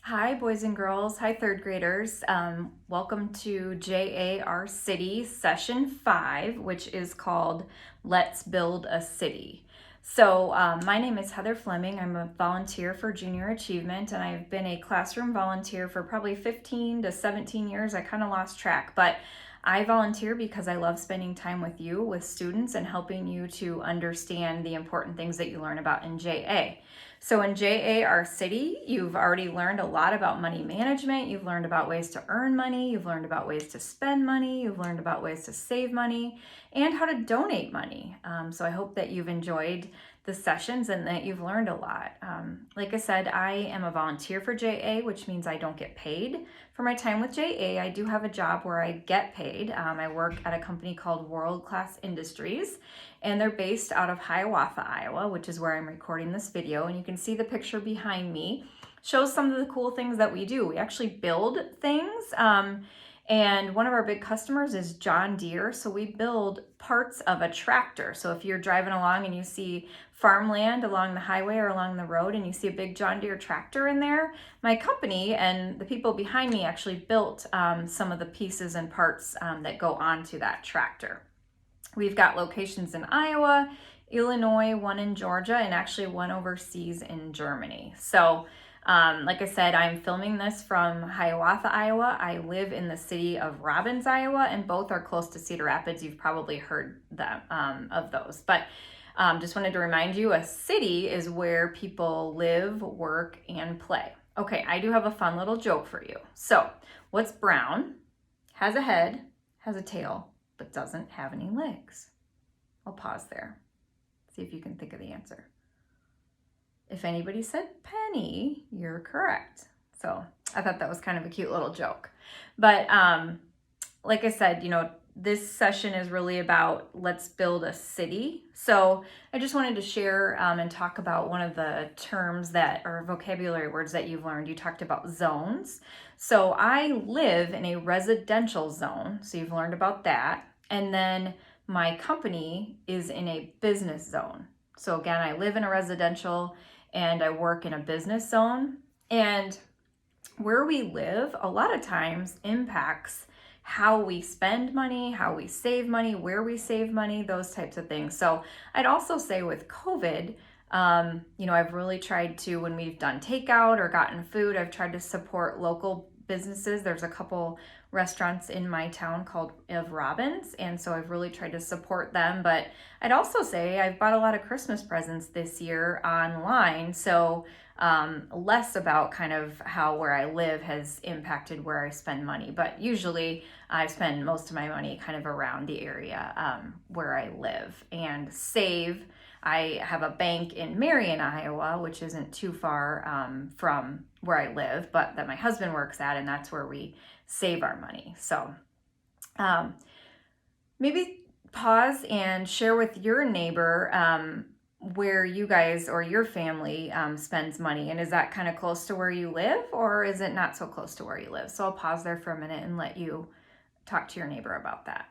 Hi, boys and girls. Hi, third graders. Welcome to JAR City Session 5, which is called Let's Build a City. So my name is Heather Fleming. I'm a volunteer for Junior Achievement, and I've been a classroom volunteer for probably 15 to 17 years. I kind of lost track, but I volunteer because I love spending time with you, with students, and helping you to understand the important things that you learn about in JA. So in JAR City, you've already learned a lot about money management. You've learned about ways to earn money. You've learned about ways to spend money. You've learned about ways to save money and how to donate money. So I hope that you've enjoyed the sessions and that you've learned a lot. Like I said, I am a volunteer for JA, which means I don't get paid for my time with JA. I do have a job where I get paid. I work at a company called World Class Industries, and they're based out of Hiawatha, Iowa, which is where I'm recording this video. And you can see the picture behind me shows some of the cool things that we do. We actually build things. And one of our big customers is John Deere. So we build parts of a tractor. So if you're driving along and you see farmland along the highway or along the road and you see a big John Deere tractor in there, my company and the people behind me actually built some of the pieces and parts that go onto that tractor. We've got locations in Iowa, Illinois, one in Georgia, and actually one overseas in Germany. So like I said, I'm filming this from Hiawatha, Iowa. I live in the city of Robbins, Iowa, and both are close to Cedar Rapids. You've probably heard them, of those. But just wanted to remind you, a city is where people live, work, and play. Okay, I do have a fun little joke for you. So, what's brown, has a head, has a tail, but doesn't have any legs? I'll pause there. See if you can think of the answer. If anybody said penny, you're correct. So I thought that was kind of a cute little joke. But like I said, this session is really about let's build a city. So I just wanted to share and talk about one of the terms that are vocabulary words that you've learned. You talked about zones. So I live in a residential zone. So you've learned about that. And then my company is in a business zone. So again, I live in a residential and I work in a business zone. And where we live a lot of times impacts how we spend money, how we save money, where we save money, those types of things. So I'd also say with COVID, I've really tried to, when we've done takeout or gotten food, I've tried to support local businesses. There's a couple restaurants in my town called of Robbins, and so I've really tried to support them. But I'd also say I've bought a lot of Christmas presents this year online, so less about kind of how where I live has impacted where I spend money. But usually I spend most of my money kind of around the area where I live and save. I have a bank in Marion, Iowa, which isn't too far from where I live, but that my husband works at, and that's where we save our money. So maybe pause and share with your neighbor where you guys or your family spends money. And is that kind of close to where you live, or is it not so close to where you live? So I'll pause there for a minute and let you talk to your neighbor about that.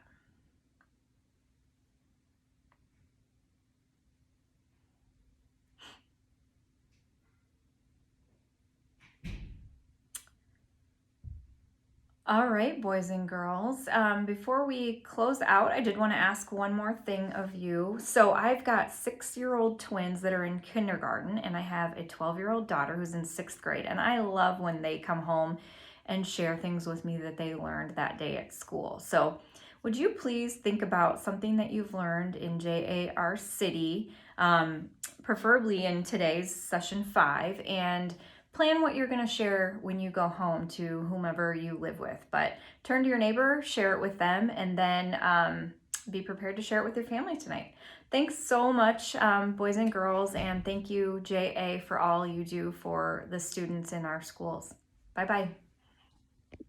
All right, boys and girls, before we close out, I did want to ask one more thing of you. So I've got 6-year-old twins that are in kindergarten, and I have a 12-year-old daughter who's in 6th grade. And I love when they come home and share things with me that they learned that day at school. So would you please think about something that you've learned in JAR City, preferably in today's session 5, and plan what you're going to share when you go home to whomever you live with. But turn to your neighbor, share it with them, and then be prepared to share it with your family tonight. Thanks so much, boys and girls, and thank you, JA, for all you do for the students in our schools. Bye-bye.